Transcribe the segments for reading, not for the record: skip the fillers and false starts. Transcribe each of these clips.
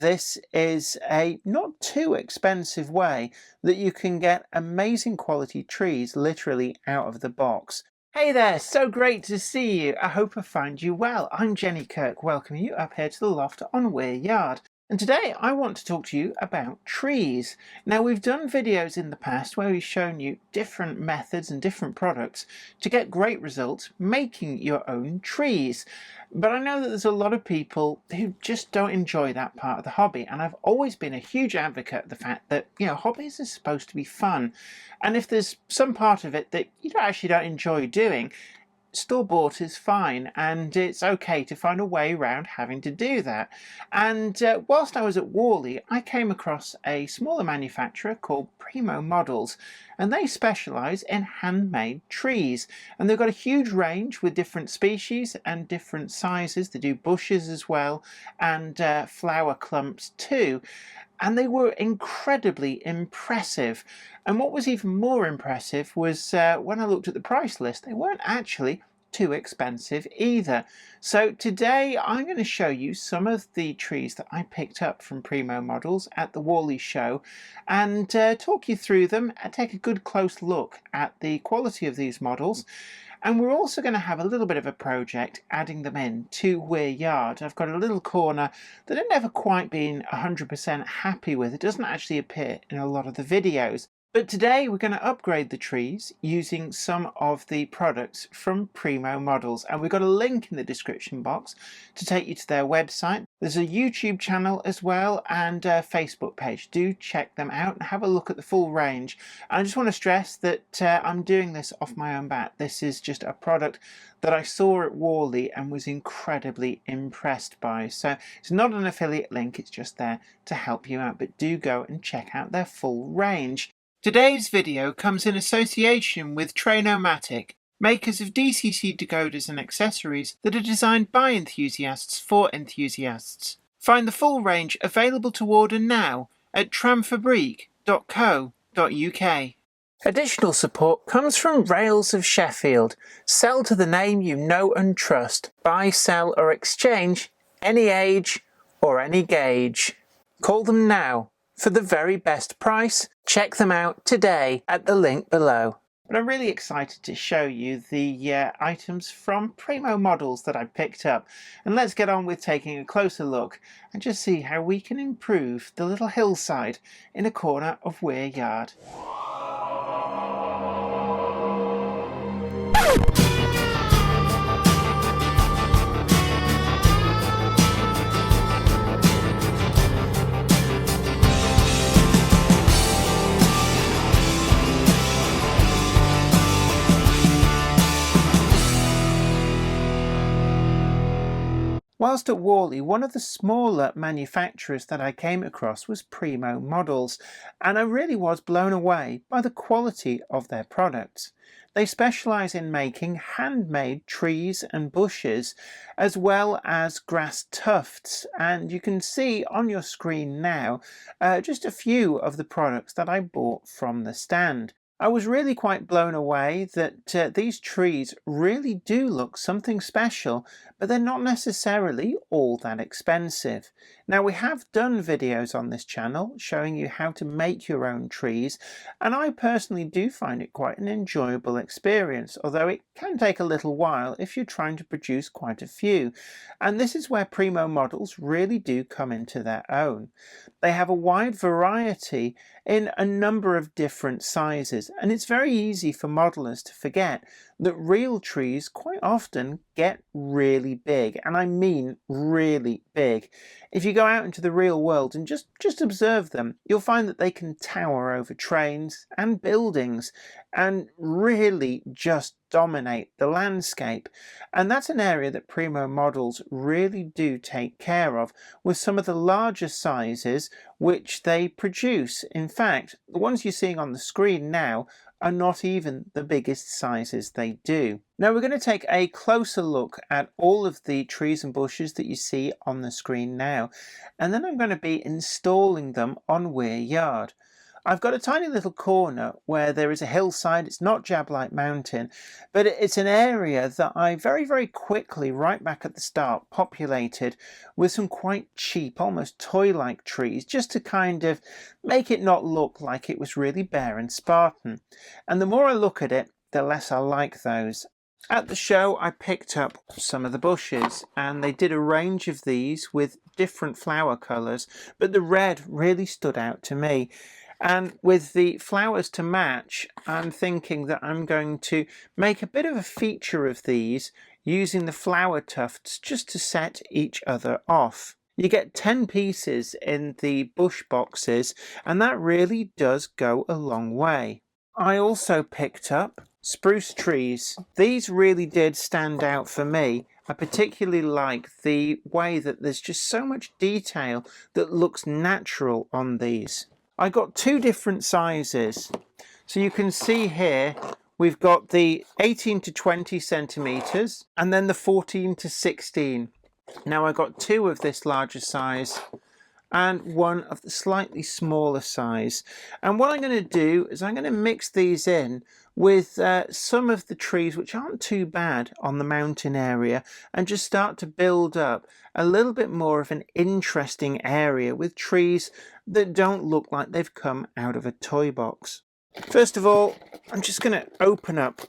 This is a not too expensive way that you can get amazing quality trees literally out of the box. Hey there, so great to see you. I hope I find you well. I'm Jenny Kirk, welcoming you up here to the loft on Weir Yard. And today I want to talk to you about trees. Now, we've done videos in the past where we've shown you different methods and different products to get great results making your own trees. But I know that there's a lot of people who just don't enjoy that part of the hobby, and I've always been a huge advocate of the fact that, hobbies are supposed to be fun. And if there's some part of it that you actually don't enjoy doing, store-bought is fine, and it's okay to find a way around having to do that. And whilst I was at Worley, I came across a smaller manufacturer called Primo Models, and they specialise in handmade trees, and they've got a huge range with different species and different sizes. They do bushes as well, and flower clumps too. And they were incredibly impressive. And what was even more impressive was when I looked at the price list, they weren't actually too expensive either. So today I'm going to show you some of the trees that I picked up from Primo Models at the Worley show and talk you through them and take a good close look at the quality of these models. And we're also going to have a little bit of a project adding them in to Weir Yard. I've got a little corner that I've never quite been 100% happy with. It doesn't actually appear in a lot of the videos. But today we're going to upgrade the trees using some of the products from Primo Models, and we've got a link in the description box to take you to their website. There's a YouTube channel as well and a Facebook page. Do check them out and have a look at the full range. And I just want to stress that I'm doing this off my own bat. This is just a product that I saw at Worley and was incredibly impressed by. So it's not an affiliate link, it's just there to help you out, but do go and check out their full range. Today's video comes in association with Trainomatic, makers of DCC decoders and accessories that are designed by enthusiasts for enthusiasts. Find the full range available to order now at tramfabrique.co.uk. Additional support comes from Rails of Sheffield. Sell to the name you know and trust. Buy, sell or exchange any age or any gauge. Call them now for the very best price. Check them out today at the link below. But I'm really excited to show you the items from Primo Models that I picked up. And let's get on with taking a closer look and just see how we can improve the little hillside in a corner of Weir Yard. Whilst at Worley, one of the smaller manufacturers that I came across was Primo Models, and I really was blown away by the quality of their products. They specialise in making handmade trees and bushes, as well as grass tufts, and you can see on your screen now just a few of the products that I bought from the stand. I was really quite blown away that these trees really do look something special, but they're not necessarily all that expensive. Now, we have done videos on this channel showing you how to make your own trees, and I personally do find it quite an enjoyable experience, although it can take a little while if you're trying to produce quite a few. And this is where Primo Models really do come into their own. They have a wide variety in a number of different sizes, and it's very easy for modelers to forget that real trees quite often get really big, and I mean really big. If you go out into the real world and just observe them, you'll find that they can tower over trains and buildings and really just dominate the landscape. And that's an area that Primo Models really do take care of with some of the larger sizes which they produce. In fact, the ones you're seeing on the screen now are not even the biggest sizes they do. Now we're going to take a closer look at all of the trees and bushes that you see on the screen now, and then I'm going to be installing them on Weir Yard. I've got a tiny little corner where there is a hillside. It's not Jablite Mountain, but it's an area that I very quickly, right back at the start, populated with some quite cheap, almost toy-like trees, just to kind of make it not look like it was really bare and Spartan. And the more I look at it, the less I like those. At the show, I picked up some of the bushes, and they did a range of these with different flower colours, but the red really stood out to me. And with the flowers to match, I'm thinking that I'm going to make a bit of a feature of these using the flower tufts just to set each other off. You get 10 pieces in the bush boxes, and that really does go a long way. I also picked up spruce trees. These really did stand out for me. I particularly like the way that there's just so much detail that looks natural on these. I got two different sizes. So you can see here we've got the 18 to 20 centimeters and then the 14 to 16. Now I got two of this larger size and one of the slightly smaller size. And what I'm going to do is I'm going to mix these in with some of the trees which aren't too bad on the mountain area, and just start to build up a little bit more of an interesting area with trees that don't look like they've come out of a toy box. First of all, I'm just going to open up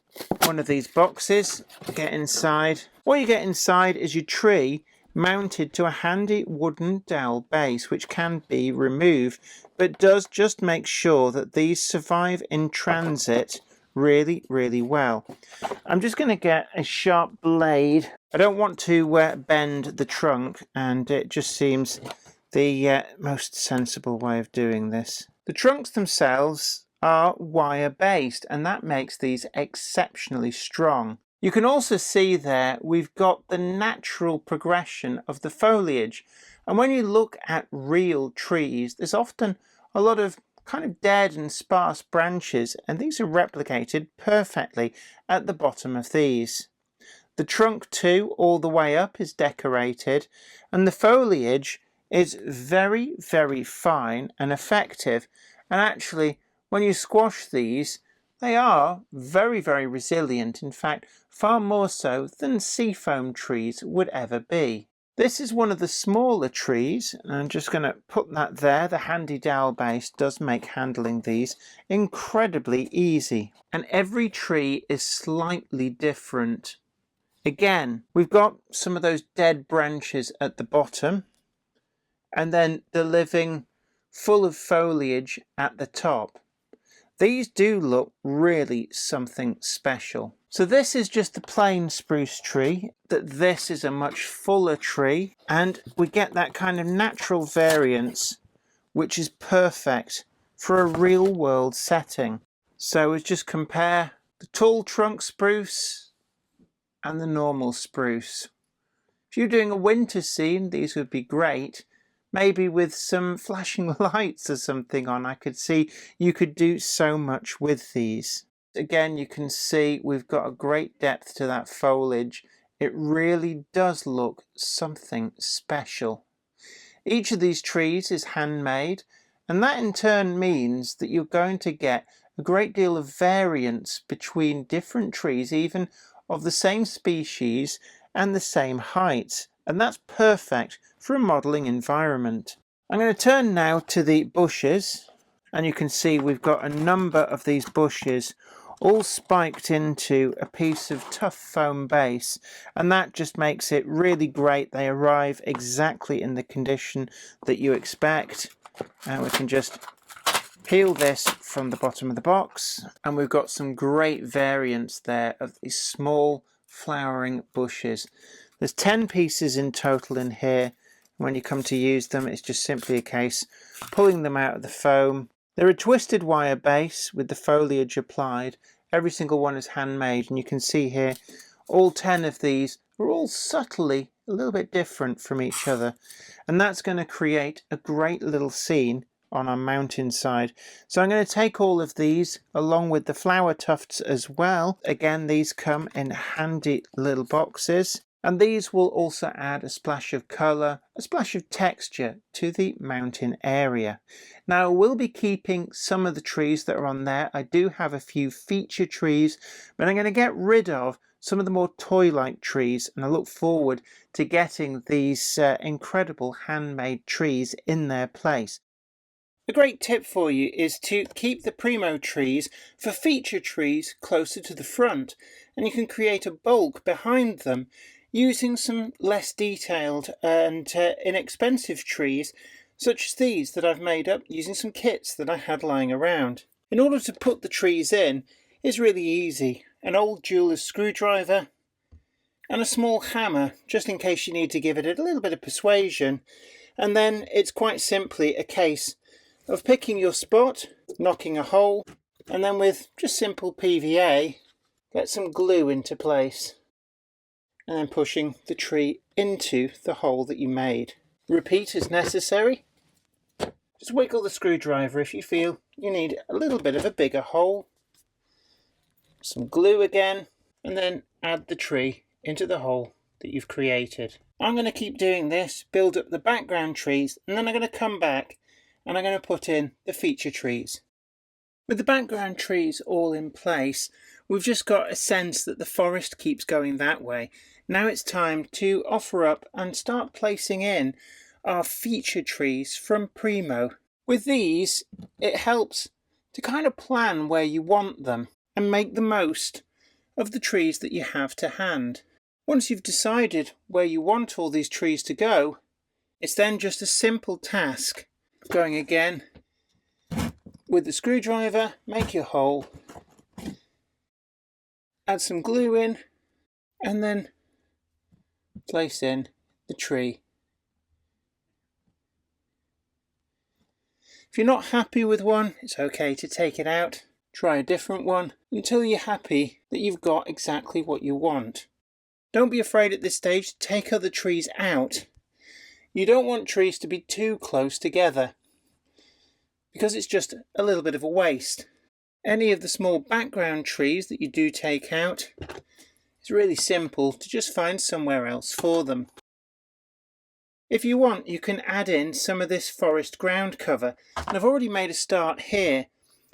one of these boxes, get inside. What you get inside is your tree mounted to a handy wooden dowel base, which can be removed, but does just make sure that these survive in transit really well. I'm just going to get a sharp blade. I don't want to bend the trunk, and it just seems the most sensible way of doing this. The trunks themselves are wire based, and that makes these exceptionally strong. You can also see there we've got the natural progression of the foliage, and when you look at real trees there's often a lot of kind of dead and sparse branches, and these are replicated perfectly at the bottom of these. The trunk too all the way up is decorated, and the foliage is very fine and effective, and actually when you squash these they are very resilient, in fact far more so than seafoam trees would ever be. This is one of the smaller trees, and I'm just going to put that there. The handy dowel base does make handling these incredibly easy, and every tree is slightly different. Again, we've got some of those dead branches at the bottom, and then the living full of foliage at the top. These do look really something special. So this is just the plain spruce tree, that this is a much fuller tree, and we get that kind of natural variance which is perfect for a real world setting. So we just compare the tall trunk spruce and the normal spruce. If you're doing a winter scene, these would be great. Maybe with some flashing lights or something on, I could see you could do so much with these. Again, you can see we've got a great depth to that foliage. It really does look something special. Each of these trees is handmade, and that in turn means that you're going to get a great deal of variance between different trees, even of the same species and the same height. And that's perfect for a modelling environment. I'm going to turn now to the bushes, and you can see we've got a number of these bushes all spiked into a piece of tough foam base, and that just makes it really great. They arrive exactly in the condition that you expect, and we can just peel this from the bottom of the box, and we've got some great variants there of these small flowering bushes. There's 10 pieces in total in here. When you come to use them, it's just simply a case pulling them out of the foam. They're a twisted wire base with the foliage applied. Every single one is handmade, and you can see here all 10 of these are all subtly a little bit different from each other, and that's going to create a great little scene on our mountainside. So I'm going to take all of these along with the flower tufts as well. Again, these come in handy little boxes. And these will also add a splash of colour, a splash of texture to the mountain area. Now we'll be keeping some of the trees that are on there. I do have a few feature trees, but I'm going to get rid of some of the more toy-like trees, and I look forward to getting these incredible handmade trees in their place. A great tip for you is to keep the Primo trees for feature trees closer to the front, and you can create a bulk behind them using some less detailed and inexpensive trees such as these that I've made up using some kits that I had lying around. In order to put the trees in is really easy. An old jeweler's screwdriver and a small hammer, just in case you need to give it a little bit of persuasion, and then it's quite simply a case of picking your spot, knocking a hole, and then with just simple PVA get some glue into place and then pushing the tree into the hole that you made. Repeat as necessary. Just wiggle the screwdriver if you feel you need a little bit of a bigger hole. Some glue again, and then add the tree into the hole that you've created. I'm going to keep doing this, build up the background trees, and then I'm going to come back and I'm going to put in the feature trees. With the background trees all in place, we've just got a sense that the forest keeps going that way. Now it's time to offer up and start placing in our feature trees from Primo. With these, it helps to kind of plan where you want them and make the most of the trees that you have to hand. Once you've decided where you want all these trees to go, it's then just a simple task of going again with the screwdriver, make your hole, add some glue in, and then place in the tree. If you're not happy with one, it's okay to take it out, try a different one until you're happy that you've got exactly what you want. Don't be afraid at this stage to take other trees out. You don't want trees to be too close together because it's just a little bit of a waste. Any of the small background trees that you do take out, it's really simple to just find somewhere else for them. If you want, you can add in some of this forest ground cover, and I've already made a start here.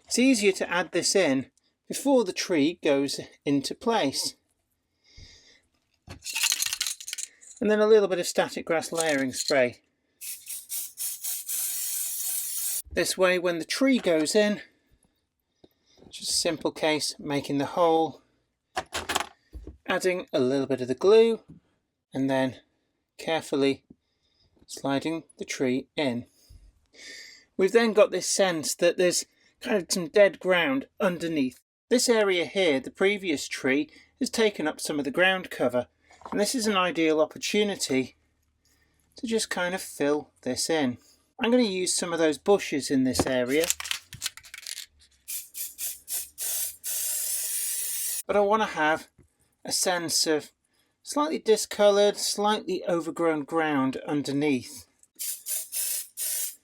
It's easier to add this in before the tree goes into place. And then a little bit of static grass layering spray. This way, when the tree goes in, just a simple case, making the hole, adding a little bit of the glue, and then carefully sliding the tree in. We've then got this sense that there's kind of some dead ground underneath. This area here, the previous tree, has taken up some of the ground cover, and this is an ideal opportunity to just kind of fill this in. I'm going to use some of those bushes in this area, but I want to have a sense of slightly discoloured, slightly overgrown ground underneath.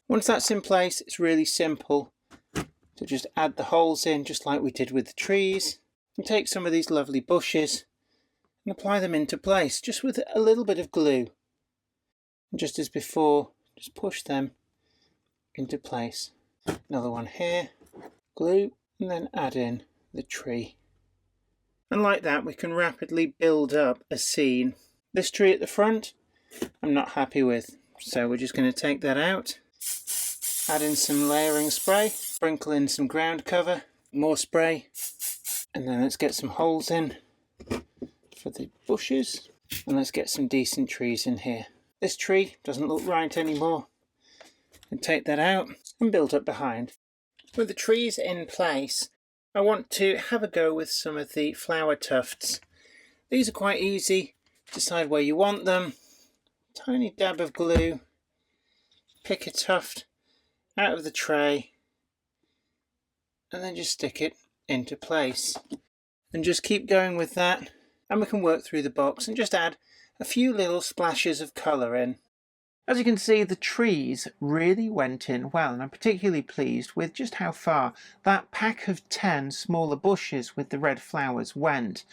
Once that's in place, it's really simple to just add the holes in just like we did with the trees, and take some of these lovely bushes and apply them into place just with a little bit of glue. And just as before, just push them into place. Another one here, glue, and then add in the tree. And like that, we can rapidly build up a scene. This tree at the front, I'm not happy with, so we're just going to take that out. Add in some layering spray, sprinkle in some ground cover, more spray, and then let's get some holes in for the bushes, and let's get some decent trees in here. This tree doesn't look right anymore, and take that out and build up behind. With the trees in place, I want to have a go with some of the flower tufts. These are quite easy. Decide where you want them, tiny dab of glue, pick a tuft out of the tray, and then just stick it into place. And just keep going with that, and we can work through the box and just add a few little splashes of colour in. As you can see, the trees really went in well, and I'm particularly pleased with just how far that pack of 10 smaller bushes with the red flowers went.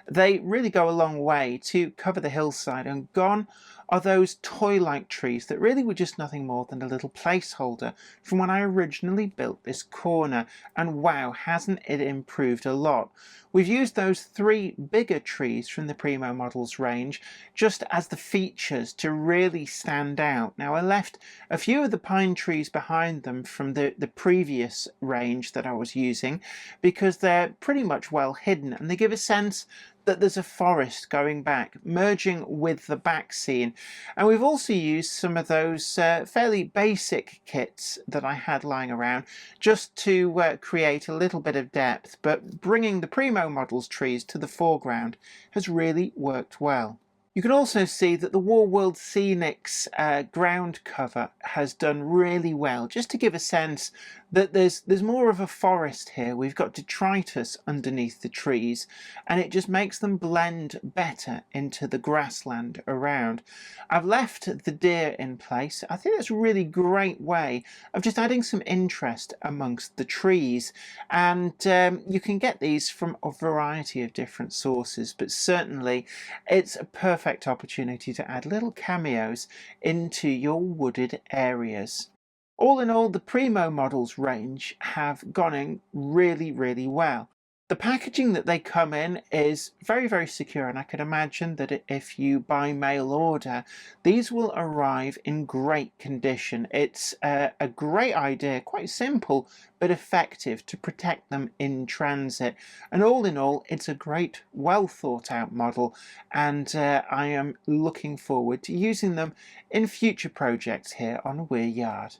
They really go a long way to cover the hillside, and gone are those toy-like trees that really were just nothing more than a little placeholder from when I originally built this corner, and wow, hasn't it improved a lot. We've used those 3 bigger trees from the Primo models range just as the features to really stand out. Now, I left a few of the pine trees behind them from the previous range that I was using because they're pretty much well hidden, and they give a sense that there's a forest going back, merging with the back scene. And we've also used some of those fairly basic kits that I had lying around just to create a little bit of depth, but bringing the Primo models trees to the foreground has really worked well. You can also see that the War World Scenics ground cover has done really well, just to give a sense that there's more of a forest here. We've got detritus underneath the trees, and it just makes them blend better into the grassland around. I've left the deer in place. I think that's a really great way of just adding some interest amongst the trees, and you can get these from a variety of different sources, but certainly it's a perfect opportunity to add little cameos into your wooded areas. All in all, the Primo models range have gone in really well. The packaging that they come in is very secure, and I can imagine that if you buy mail order, these will arrive in great condition. It's a great idea, quite simple but effective, to protect them in transit. And all in all, it's a great, well thought out model, and I am looking forward to using them in future projects here on Weir Yard.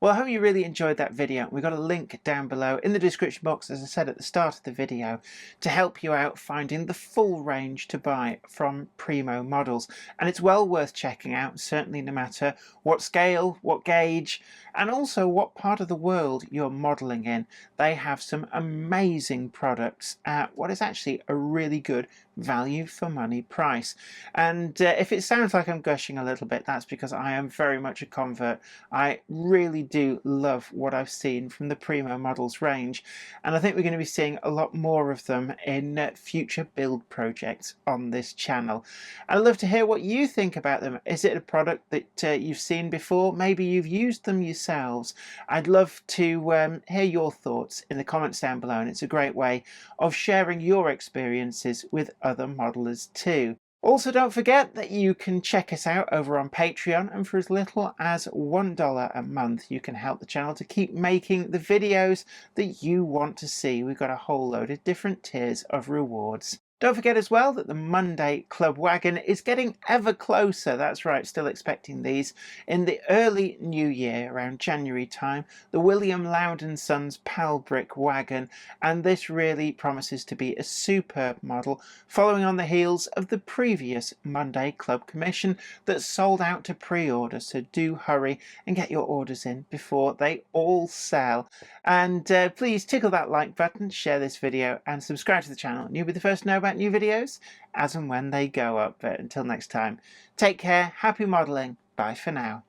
Well, I hope you really enjoyed that video. We've got a link down below in the description box, as I said at the start of the video, to help you out finding the full range to buy from Primo models. And it's well worth checking out, certainly no matter what scale, what gauge, and also what part of the world you're modelling in. They have some amazing products at what is actually a really good value for money price. And if it sounds like I'm gushing a little bit, that's because I am very much a convert. I really do love what I've seen from the Primo models range, and I think we're going to be seeing a lot more of them in future build projects on this channel. I'd love to hear what you think about them. Is it a product that you've seen before? Maybe you've used them yourselves. I'd love to hear your thoughts in the comments down below, and it's a great way of sharing your experiences with other modelers too. Also, don't forget that you can check us out over on Patreon, and for as little as $1 a month you can help the channel to keep making the videos that you want to see. We've got a whole load of different tiers of rewards. Don't forget as well that the Monday Club Wagon is getting ever closer. That's right, still expecting these in the early new year, around January time. The William Loudon Sons Pal Brick Wagon, and this really promises to be a superb model, following on the heels of the previous Monday Club Commission that sold out to pre-order. So do hurry and get your orders in before they all sell. And please tickle that like button, share this video, and subscribe to the channel, and you'll be the first to know about new videos as and when they go up. But until next time, take care, happy modelling, bye for now.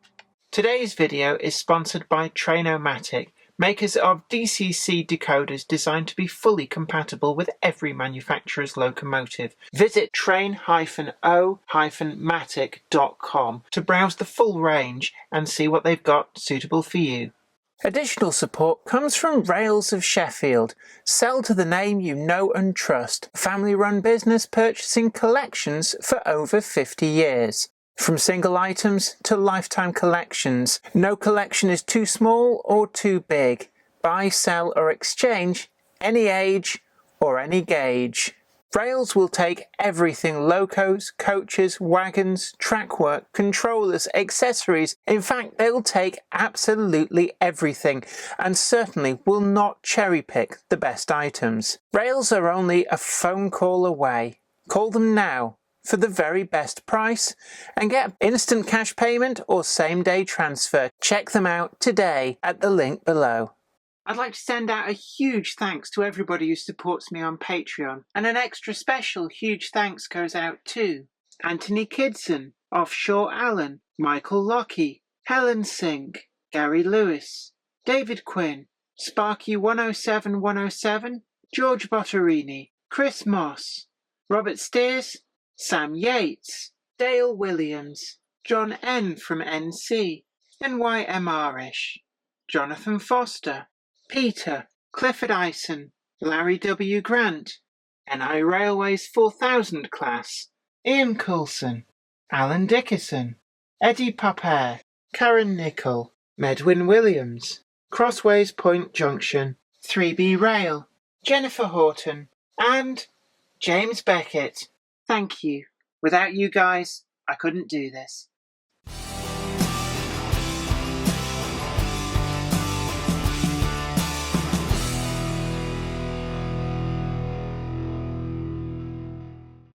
Today's video is sponsored by Trainomatic, makers of DCC decoders designed to be fully compatible with every manufacturer's locomotive. Visit train-o-matic.com to browse the full range and see what they've got suitable for you. Additional support comes from Rails of Sheffield. Sell to the name you know and trust. Family-run business purchasing collections for over 50 years. From single items to lifetime collections. No collection is too small or too big. Buy, sell or exchange, any age or any gauge. Rails will take everything: locos, coaches, wagons, track work, controllers, accessories. In fact, they'll take absolutely everything, and certainly will not cherry pick the best items. Rails are only a phone call away. Call them now for the very best price and get instant cash payment or same-day transfer. Check them out today at the link below. I'd like to send out a huge thanks to everybody who supports me on Patreon, and an extra special huge thanks goes out to Anthony Kidson, Offshore Allen, Michael Lockie, Helen Sink, Gary Lewis, David Quinn, Sparky 107107, George Botterini, Chris Moss, Robert Steers, Sam Yates, Dale Williams, John N from NC, NYMRish, Jonathan Foster, Peter, Clifford Ison, Larry W. Grant, NI Railways 4000 class, Ian Coulson, Alan Dickerson, Eddie Papere, Karen Nichol, Medwin Williams, Crossways Point Junction, 3B Rail, Jennifer Horton, and James Beckett. Thank you. Without you guys, I couldn't do this.